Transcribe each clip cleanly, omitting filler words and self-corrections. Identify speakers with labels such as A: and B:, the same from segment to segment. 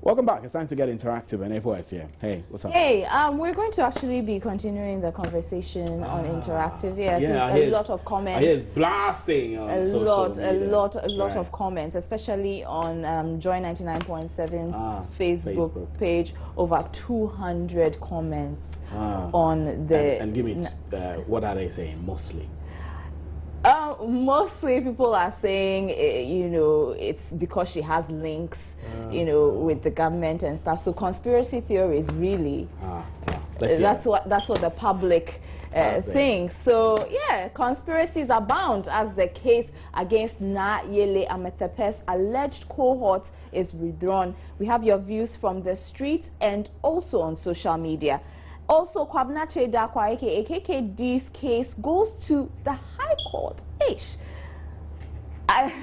A: Welcome back. It's time to get interactive, and F is here. Hey, what's up?
B: Hey, we're going to actually be continuing the conversation on interactive. Yeah, a lot of comments.
A: It's blasting on social media.
B: A lot of comments, especially on Joy 99.7's Facebook page. Over 200 comments on the.
A: And give me what are they saying mostly?
B: Mostly people are saying, you know, it's because she has links, you know, with the government and stuff. So conspiracy theories, really. That's what the public thinks. So yeah, conspiracies abound as the case against Nayele Emmanuel's alleged cohort is withdrawn. We have your views from the streets and also on social media. Also, Kwabna Chedakwa, aka KKD's case goes to the High Court.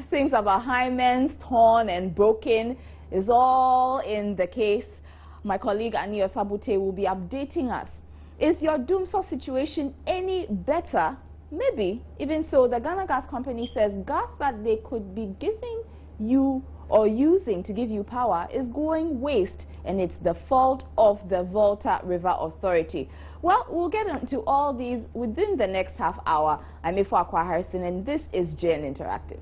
B: Things about hymens torn and broken is all in the case. My colleague Aniyo Sabute will be updating us. Is your Doomsaw situation any better? Maybe. Even so, the Ghana Gas Company says gas that they could be giving you or using to give you power is going waste, and it's the fault of the Volta River Authority. Well, we'll get into all these within the next half hour. I'm Ifo Akwa Harrison, and this is JN Interactive.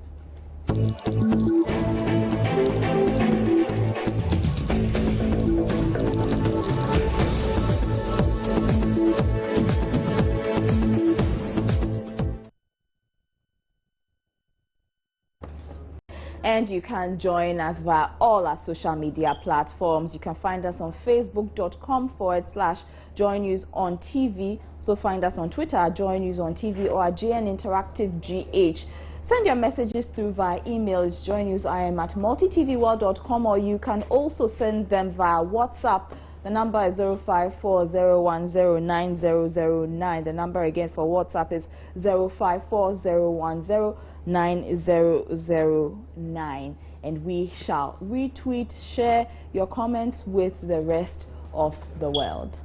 B: And you can join us via all our social media platforms. You can find us on facebook.com/Joy News on TV. So find us on Twitter at Joy News on TV or at JN Interactive GH. Send your messages through via email. It's joynewsim@multitvworld.com, or you can also send them via WhatsApp. The number is 054010909. The number again for WhatsApp is 054010909, and we shall retweet, share your comments with the rest of the world.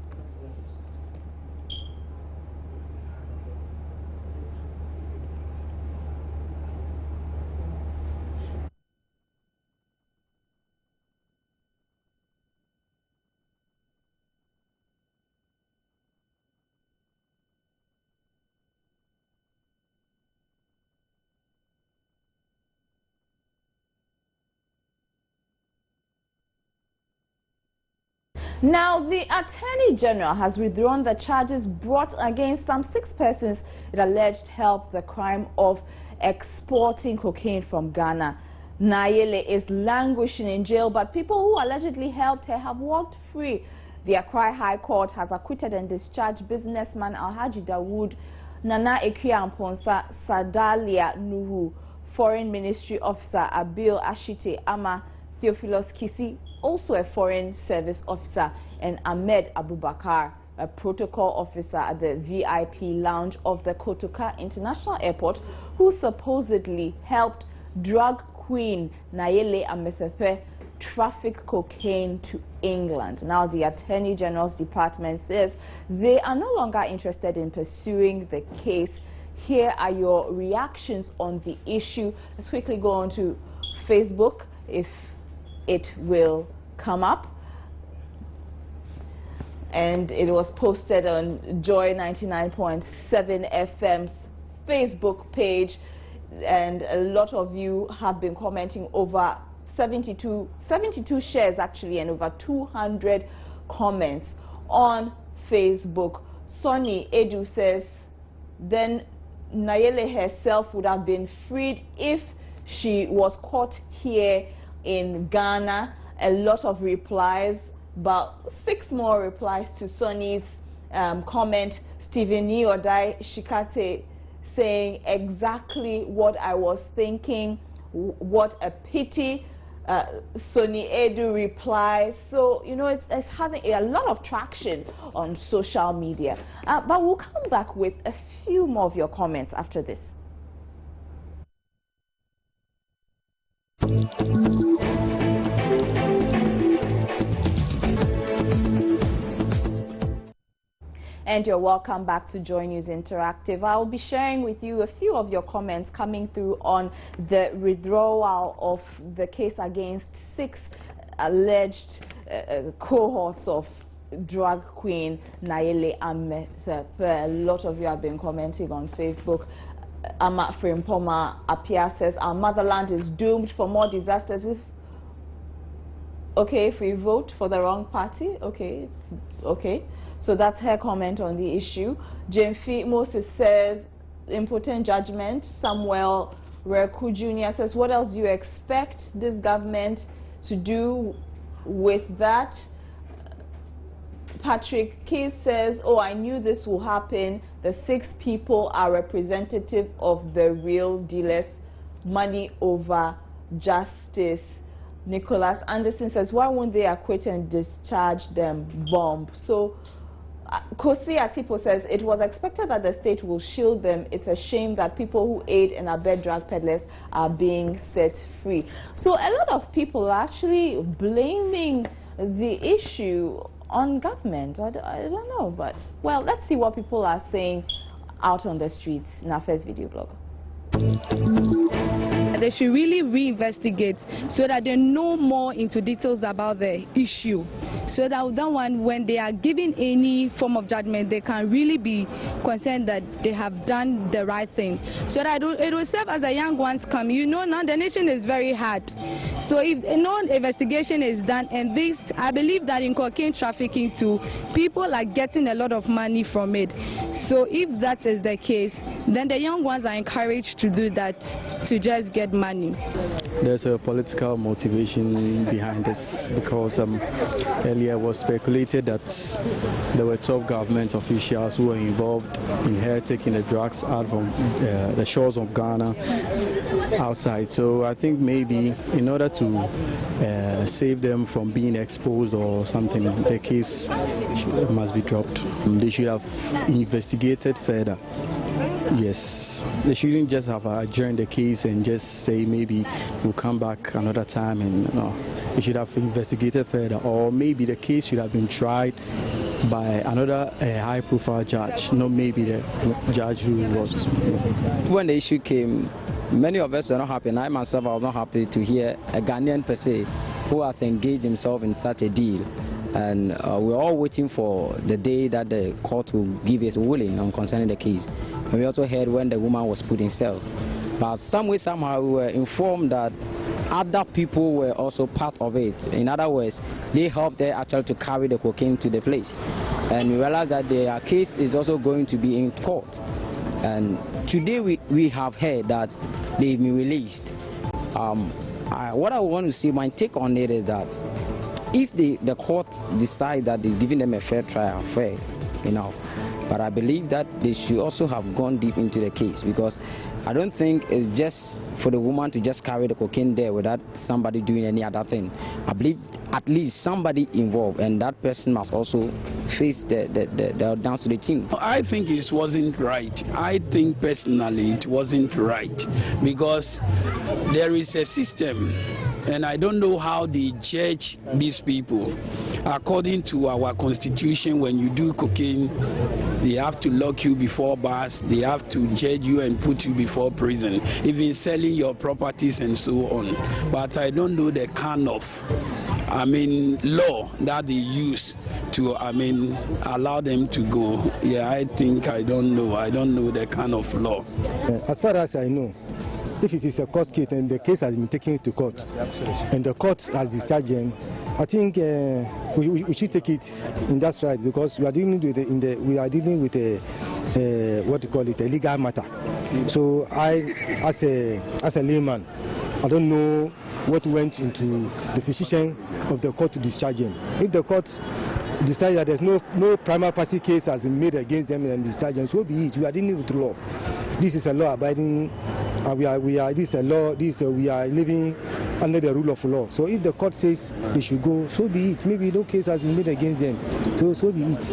B: Now, the Attorney General has withdrawn the charges brought against some 6 persons it alleged helped the crime of exporting cocaine from Ghana. Nayele is languishing in jail, but people who allegedly helped her have walked free. The Accra High Court has acquitted and discharged businessman Alhaji Dawood, Nana Ekia Mponsa, Sadalia Nuhu, Foreign Ministry Officer Abil Ashite Ama, Theophilus Kisi, also a Foreign Service Officer, and Ahmed Abubakar, a protocol officer at the VIP lounge of the Kotoka International Airport, who supposedly helped drug queen Nayele Emmanuel traffic cocaine to England. Now, the Attorney General's department says they are no longer interested in pursuing the case. Here are your reactions on the issue. Let's quickly go on to Facebook if it will come up. And it was posted on Joy 99.7 FM's Facebook page, and a lot of you have been commenting. Over 72 shares actually, and over 200 comments on Facebook. Sonny Edu says, then Nayele herself would have been freed if she was caught here in Ghana. A lot of replies, about 6 more replies to Sonny's comment. Stephen Niodai Shikate saying exactly what I was thinking. What a pity. Sonny Edu replies. So, you know, it's having a lot of traction on social media. But we'll come back with a few more of your comments after this. And you're welcome back to Joy News Interactive. I'll be sharing with you a few of your comments coming through on the withdrawal of the case against 6 alleged cohorts of drag queen Nayele Emmanuel. A lot of you have been commenting on Facebook. Ama Frimpoma Apia says our motherland is doomed for more disasters if we vote for the wrong party. Okay, so that's her comment on the issue. Jemfi Moses says impotent judgment. Samuel Reku Jr. says, what else do you expect this government to do with that? Patrick Keys says, oh, I knew this will happen. The 6 people are representative of the real dealers. Money over justice. Nicholas Anderson says, why won't they acquit and discharge them? Bomb. So Kosi Atipo says, it was expected that the state will shield them. It's a shame that people who aid and abet drug peddlers are being set free. So a lot of people are actually blaming the issue on government. I don't know, but well, let's see what people are saying out on the streets in our first video blog.
C: They should really reinvestigate so that they know more into details about the issue, so that that one, when they are giving any form of judgment, they can really be concerned that they have done the right thing, so that it will serve as the young ones come. You know, now the nation is very hard, so if no investigation is done, and this, I believe that in cocaine trafficking too, people are getting a lot of money from it. So if that is the case, then the young ones are encouraged to do that, to just get money.
D: There's a political motivation behind this, because earlier it was speculated that there were 12 government officials who were involved in her taking the drugs out from the shores of Ghana outside. So I think maybe in order to save them from being exposed or something, the case must be dropped. They should have investigated further. Yes, they shouldn't just have adjourned the case and just say maybe we'll come back another time, and no, they should have investigated further, or maybe the case should have been tried by another high-profile judge, not maybe the judge who was.
E: When the issue came, many of us were not happy, and I myself was not happy to hear a Ghanaian per se who has engaged himself in such a deal. And we're all waiting for the day that the court will give its ruling on concerning the case. And we also heard when the woman was put in cells. But some way, somehow, we were informed that other people were also part of it. In other words, they helped her actually to carry the cocaine to the place. And we realized that their case is also going to be in court. And today we have heard that they've been released. What I want to see, my take on it is that if the court decide that it's giving them a fair trial, fair enough. But I believe that they should also have gone deep into the case, because I don't think it's just for the woman to just carry the cocaine there without somebody doing any other thing. I believe at least somebody involved, and that person must also face the downs to the team.
F: I think it wasn't right. I think personally it wasn't right, because there is a system, and I don't know how they judge these people. According to our constitution, when you do cocaine, they have to lock you before bars, they have to judge you and put you before prison, even selling your properties and so on. But I don't know the kind of law that they use to allow them to go. Yeah, I don't know the kind of law.
G: As far as I know, if it is a court case and the case has been taken to court, and the court has discharged them, I think we should take it in that stride, because we are dealing with a legal matter. So I, as a layman, I don't know what went into the decision of the court to discharge him. If the court decide that there's no prima facie case has been made against them and discharge them, so be it. We are dealing with law. This is a law-abiding. We are living under the rule of law. So if the court says they should go, so be it. Maybe no case has been made against them, so be it.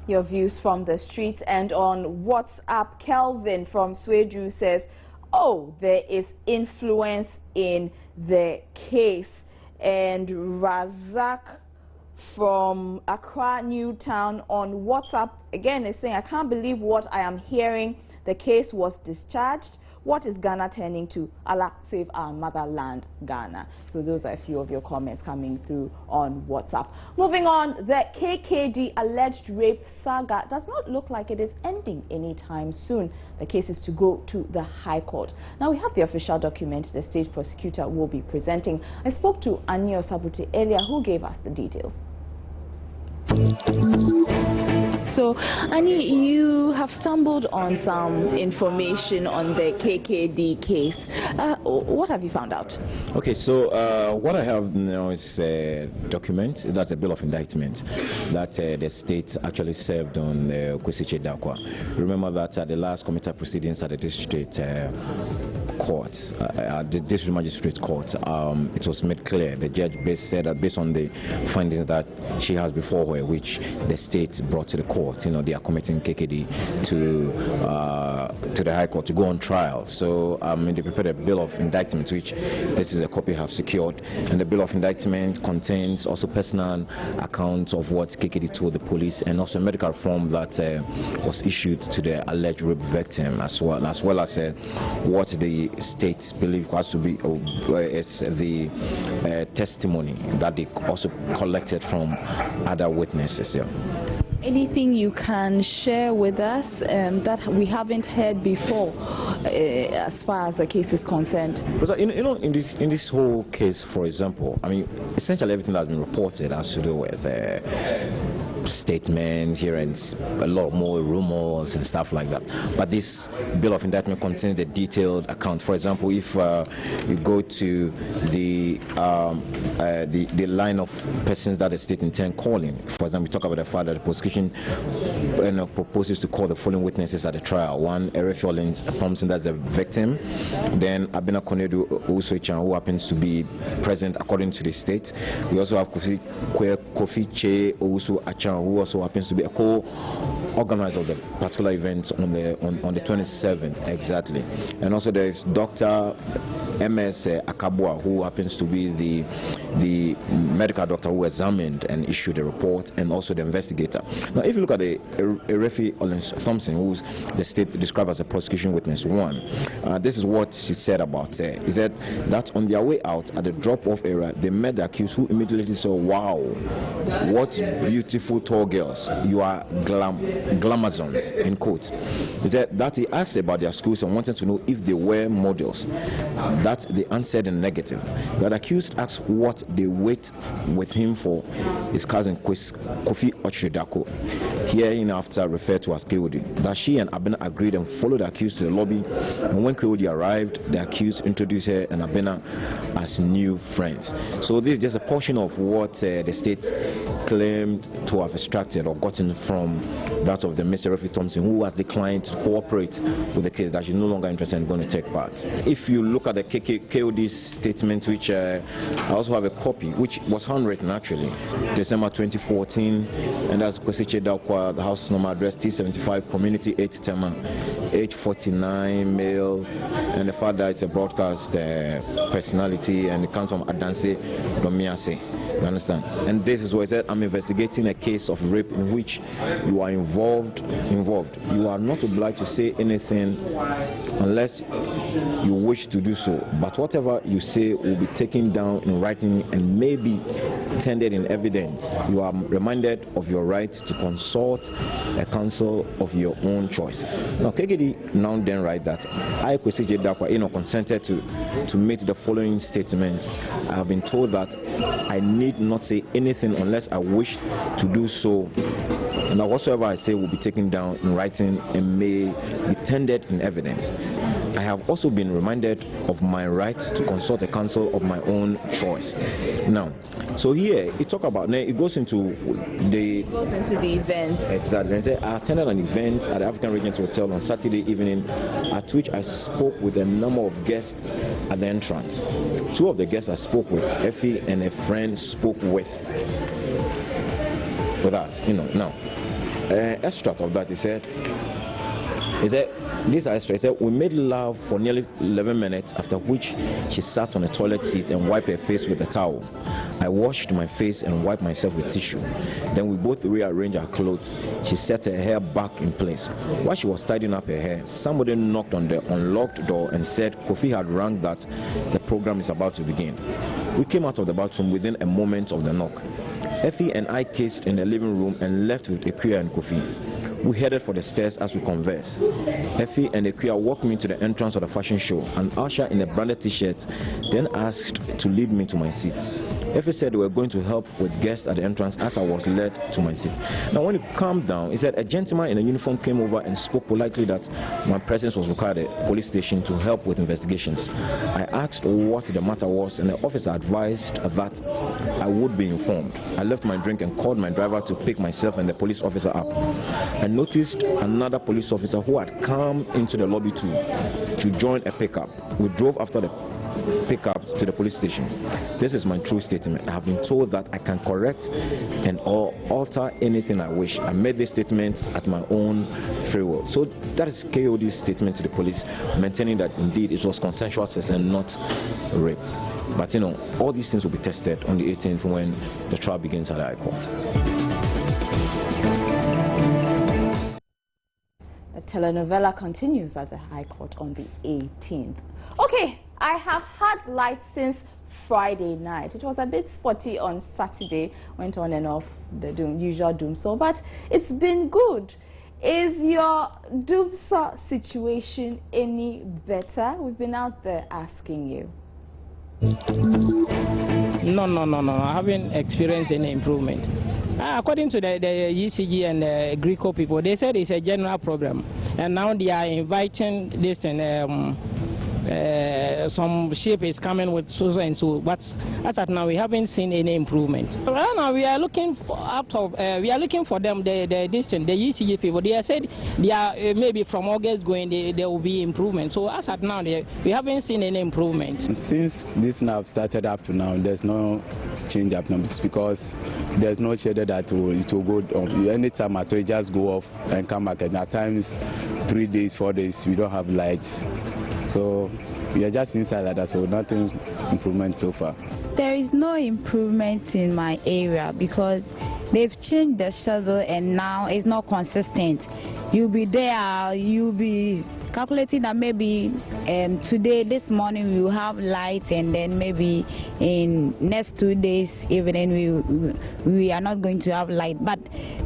B: Your views from the streets. And on WhatsApp, Kelvin from Sweju says, oh, there is influence in the case. And Razak from Accra Newtown on WhatsApp again is saying, I can't believe what I am hearing. The case was discharged. What is Ghana turning to? Allah save our motherland, Ghana. So those are a few of your comments coming through on WhatsApp. Moving on, the KKD alleged rape saga does not look like it is ending anytime soon. The case is to go to the High Court. Now we have the official document the state prosecutor will be presenting. I spoke to Nayele earlier, who gave us the details. So, Annie, you have stumbled on some information on the KKD case. What have you found out?
H: Okay, so what I have now is a document, that's a bill of indictment that the state actually served on Kwesi Dakwa. Remember that at the last committee proceedings at the district court, the district magistrate court, it was made clear, the judge said that based on the findings that she has before her, which the state brought to the court, you know, they are committing KKD to the High Court to go on trial. So they prepared a bill of indictment, which this is a copy I have secured, and the bill of indictment contains also personal accounts of what KKD told the police, and also a medical form that was issued to the alleged rape victim, as well as what the state believe has to be is the testimony that they also collected from other witnesses. Yeah.
B: Anything you can share with us that we haven't heard before as far as the case is concerned?
H: But you know, in this whole case, for example, I mean, essentially everything that's been reported has to do with statements here and a lot more rumors and stuff like that. But this bill of indictment contains the detailed account. For example, if you go to the line of persons that the state intend calling, for example, we talk about the fact that the prosecution proposes to call the following witnesses at the trial. One, Erefi Thompson, that's the victim. Then Abena Konedu Uswechan, who happens to be present according to the state. We also have Kofi Che Owusu Achan, who also happens to be a co-organizer of the particular event on the 27th exactly. And also there is Dr. MS Akabua, who happens to be the medical doctor who examined and issued the report, and also the investigator. Now, if you look at the Erefi Thompson, who the state described as a prosecution witness one, this is what she said about her. He said that on their way out at the drop-off area, they met the accused, who immediately said, "Wow, what beautiful tall girls! You are glamazons," in quotes. He said that he asked about their schools and wanted to know if they were models. That they answered in negative. The accused asked what they wait with him for his cousin Kofi Ochredako, hereinafter referred to as Keodi, that she and Abena agreed and followed the accused to the lobby. And when Keodi arrived, the accused introduced her and Abena as new friends. So this is just a portion of what the state claimed to have extracted or gotten from that of the Mr. Erefi Thompson, who has declined to cooperate with the case, that she's no longer interested in going to take part. If you look at the KOD's statement, which I also have a copy, which was handwritten actually, December 2014, and that's Kwesi Dakwa, the house number, address T75, community 8 Tema, age 49, male, and the father is a broadcast personality, and it comes from Adanse Domiase. You understand? And this is what I said, I'm investigating a case of rape in which you are involved. You are not obliged to say anything unless you wish to do so. But whatever you say will be taken down in writing and may be tendered in evidence. You are reminded of your right to consult a counsel of your own choice. Now, KKD now then write that I, Kwesi Dakwa, consented to make the following statement. I have been told that I need not say anything unless I wish to do so, and that whatsoever I say will be taken down in writing and may be tendered in evidence. I have also been reminded of my right to consult a counsel of my own choice. Now, so here it talk about, it goes into the events. Exactly. And say, I attended an event at the African Regent Hotel on Saturday evening, at which I spoke with a number of guests at the entrance. Two of the guests I spoke with, Effie and a friend, spoke with us. Now, extract of that, he said, this extra, he said, we made love for nearly 11 minutes, after which she sat on a toilet seat and wiped her face with a towel. I washed my face and wiped myself with tissue. Then we both rearranged our clothes. She set her hair back in place. While she was tidying up her hair, somebody knocked on the unlocked door and said Kofi had rang that the program is about to begin. We came out of the bathroom within a moment of the knock. Effie and I kissed in the living room and left with Ekuya and Kofi. We headed for the stairs as we conversed. Effie and Ekuya walked me to the entrance of the fashion show. An usher in a branded t-shirt then asked to lead me to my seat. Effie said they were going to help with guests at the entrance as I was led to my seat. Now when it calmed down, he said a gentleman in a uniform came over and spoke politely that my presence was required at the police station to help with investigations. I asked what the matter was and the officer advised that I would be informed. I left my drink and called my driver to pick myself and the police officer up. I noticed another police officer who had come into the lobby to join a pickup. We drove after the pickup to the police station. This is my true statement. I have been told that I can correct and or alter anything I wish. I made this statement at my own free will. So that is KOD's statement to the police, maintaining that indeed it was consensual sex and not rape. But you know, all these things will be tested on the 18th when the trial begins at the High Court.
B: The telenovela continues at the High Court on the 18th. Okay, I have had light since Friday night. It was a bit spotty on Saturday, went on and off the usual doomsaw, but it's been good. Is your doomsaw situation any better? We've been out there asking you.
I: No. I haven't experienced any improvement. According to the ECG and the Greco people, they said it's a general problem. And now they are inviting this and some ship is coming with so and so, but as at now we haven't seen any improvement. Right now we are looking for them, the ECG people. They have said they are maybe from August going there will be improvement. So as at now we haven't seen any improvement.
J: Since this now started up to now, there's no change up numbers because there's no schedule that it will go on. Anytime at all, it just go off and come back, and at times 3 days, 4 days we don't have lights. So we are just inside like that, so nothing improvement so far.
K: There is no improvement in my area because they've changed the schedule and now it's not consistent. You'll be there, you'll be calculating that maybe today, this morning we will have light, and then maybe in next 2 days evening we are not going to have light. But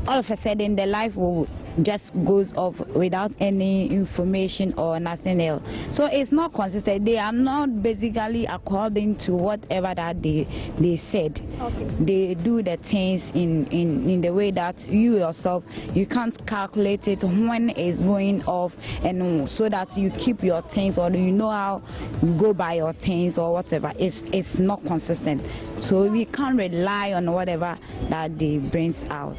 K: all of a sudden the light will just goes off without any information or nothing else. So it's not consistent. They are not basically according to whatever that they said. Okay. They do the things in the way that you yourself, you can't calculate it when it's going off, and so that you keep your things, or you know how you go by your things or whatever. It's not consistent. So we can't rely on whatever that they brings out.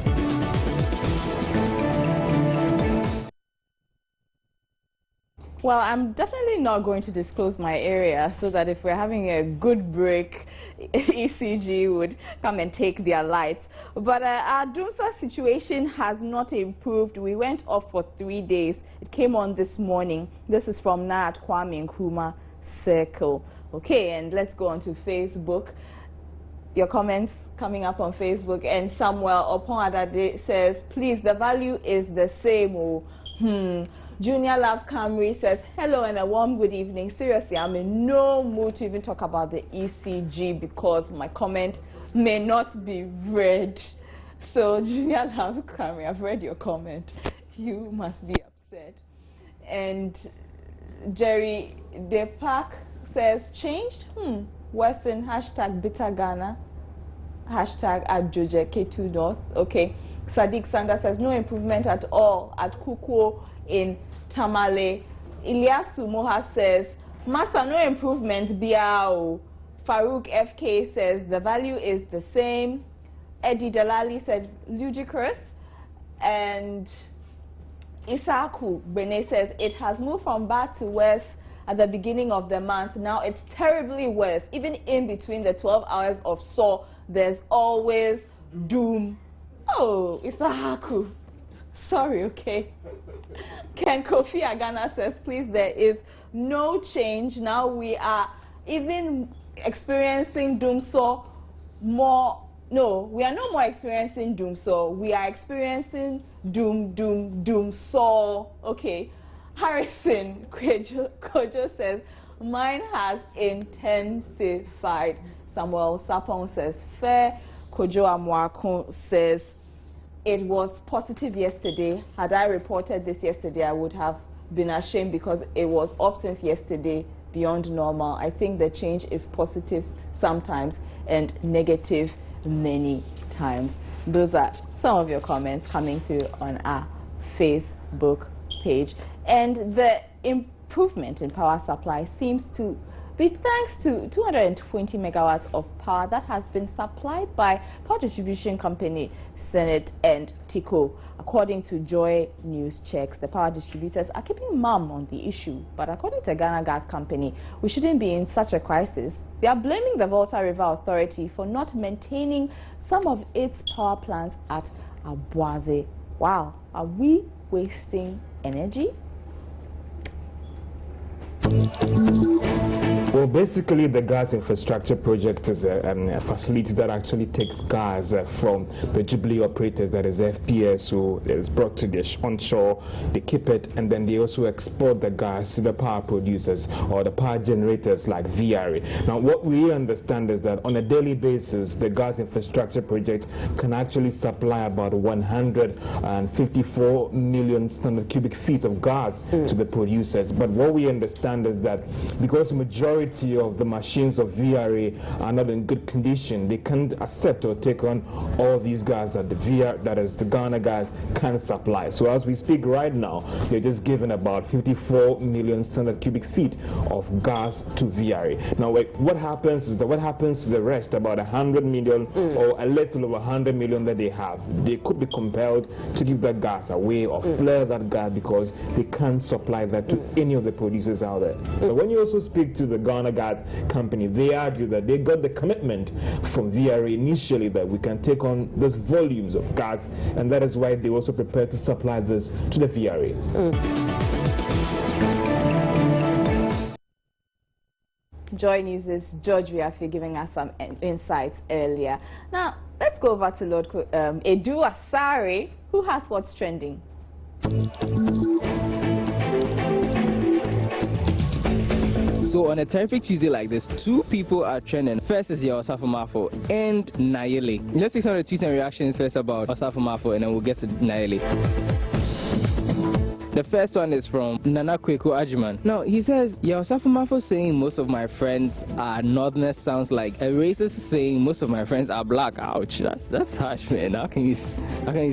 B: Well, I'm definitely not going to disclose my area so that if we're having a good break, ECG would come and take their lights. But our doomsaw situation has not improved. We went off for 3 days. It came on this morning. This is from Nat Kwame Nkrumah Circle. Okay, and let's go on to Facebook. Your comments coming up on Facebook. And Samuel Oponadade says, please, the value is the same. Junior Loves Camry says, hello and a warm good evening. Seriously, I'm in no mood to even talk about the ECG because my comment may not be read. So, Junior Loves Camry, I've read your comment. You must be upset. And Jerry Depak says, changed? Western, hashtag bitter Ghana, hashtag @Joje North. Okay. Sadiq Sanda says, no improvement at all at Kukuo in Tamale. Ilyasu Moha says, Masa, no improvement, biao. Farouk FK says, the value is the same. Eddie Delali says, ludicrous. And Isaku Bene says, it has moved from bad to worse at the beginning of the month. Now it's terribly worse. Even in between the 12 hours of saw, there's always doom. Oh, Isaku. Sorry, okay. Ken Kofi Agana says, please, there is no change. Now we are even experiencing doomsaw more. No, we are no more experiencing doom. So we are experiencing doom. So okay, Harrison Kojo says mine has intensified. Samuel Sapong says fair. Kojo Amwako says it was positive yesterday. Had I reported this yesterday, I would have been ashamed because it was off since yesterday, beyond normal. I think the change is positive sometimes and negative many times. Those are some of your comments coming through on our Facebook page. And the improvement in power supply seems to be thanks to 220 megawatts of power that has been supplied by Power Distribution Company, Senate and TICO. According to Joy News checks, the power distributors are keeping mum on the issue. But according to Ghana Gas Company, we shouldn't be in such a crisis. They are blaming the Volta River Authority for not maintaining some of its power plants at Abuaze. Wow, are we wasting energy?
L: Well, basically, the gas infrastructure project is a facility that actually takes gas from the Jubilee operators, that is FPS, who is brought to the onshore, they keep it, and then they also export the gas to the power producers or the power generators like VRA. Now, what we understand is that on a daily basis, the gas infrastructure project can actually supply about 154 million standard cubic feet of gas to the producers. But what we understand is that because the majority of the machines of VRA are not in good condition, they can't accept or take on all these gas that that is the Ghana Gas can supply. So as we speak right now, they're just giving about 54 million standard cubic feet of gas to VRA. Now, what happens is that what happens to the rest, about 100 million or a little over 100 million that they have, they could be compelled to give that gas away or flare that gas because they can't supply that to any of the producers out there. But when you also speak to the Ghana Gas Company, they argue that they got the commitment from VRA initially that we can take on those volumes of gas, and that is why they also prepared to supply this to the VRA.
B: Joy News' George Wiafi giving us some insights earlier. Now, let's go over to Lord Edu Asari, who has what's trending.
I: So on a terrific Tuesday like this, two people are trending. First is your Osafo Mafo and Nayele. Let's take some of the tweets and reactions first about Osafo Mafo, and then we'll get to Nayele. The first one is from Nana Kweku Ajuman. Now, he says, yeah, Osafo Mafo saying most of my friends are northerners sounds like a racist saying most of my friends are black. Ouch, that's harsh, man. How can you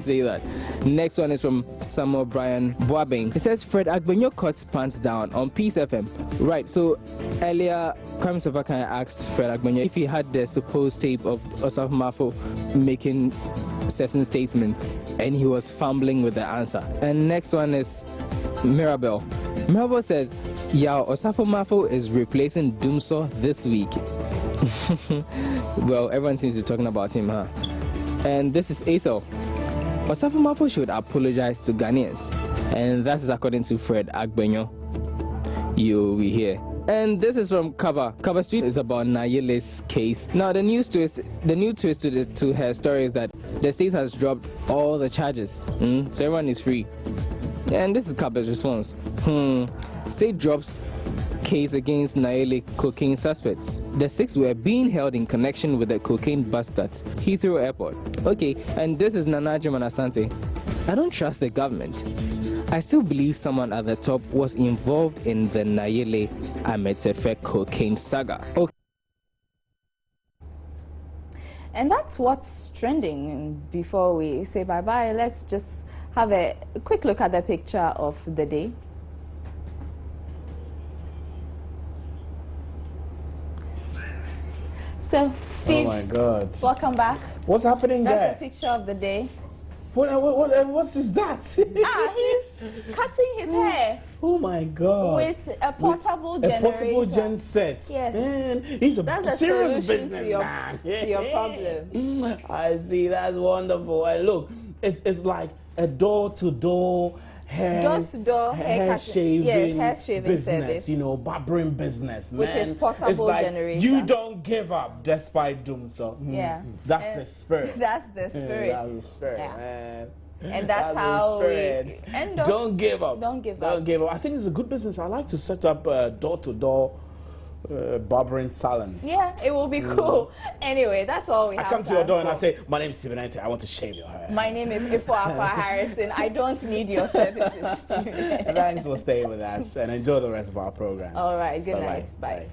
I: say that? Next one is from Samuel Brian Boabing. It says, Fred Agbenyo cuts pants down on Peace FM. Right, so earlier, Kwame Savakan asked Fred Agbenyo if he had the supposed tape of Osafo Mafo making certain statements, and he was fumbling with the answer. And next one is Mirabel. Mirabel says, yeah, Osafo Mafo is replacing Dumso this week. Well, everyone seems to be talking about him, huh? And this is Aesel. Osafo Mafo should apologize to Ghanaians. And that is according to Fred Agbenyo. You will hear. And this is from Kaba. Kaba Street is about Nayele's case. Now, the new twist to her story is that the state has dropped all the charges. So everyone is free. And this is Kaba's response. State drops case against Nayele cocaine suspects. The 6 were being held in connection with the cocaine bust at Heathrow Airport. Okay, and this is Nana German Asante. I don't trust the government. I still believe someone at the top was involved in the Nayele Ametefe cocaine saga. Okay.
B: And that's what's trending. And before we say bye-bye, let's just have a quick look at the picture of the day. So, Steve,
A: oh my God,
B: welcome back.
A: What's happening there?
B: That's a picture of the day.
A: What is that?
B: He's cutting his hair.
A: Oh my God.
B: With a portable generator.
A: A portable gen set.
B: Yes.
A: Man, he's a serious
B: businessman. To your problem.
A: I see, that's wonderful. And look, it's like a door-to-door
B: door-to-door
A: hair shaving,
B: hair shaving
A: business,
B: service.
A: you know, barbering business,
B: with
A: man.
B: his portable
A: it's like
B: generator.
A: You don't give up despite doom, so
B: yeah,
A: that's the spirit.
B: That's the spirit.
A: That's the spirit, man.
B: And that's how we end up.
A: Don't give up.
B: Don't give up.
A: Don't give up. I think it's a good business. I like to set up door-to-door barbering salon.
B: Yeah, it will be cool. Anyway, that's all we have.
A: I come to your door and I say, my name is Stephen Ante. I want to shave your hair.
B: My name is Ifo Akwa Harrison. I don't need your services.
A: Thanks for staying with us and enjoy the rest of our program.
B: All right, good night. Bye.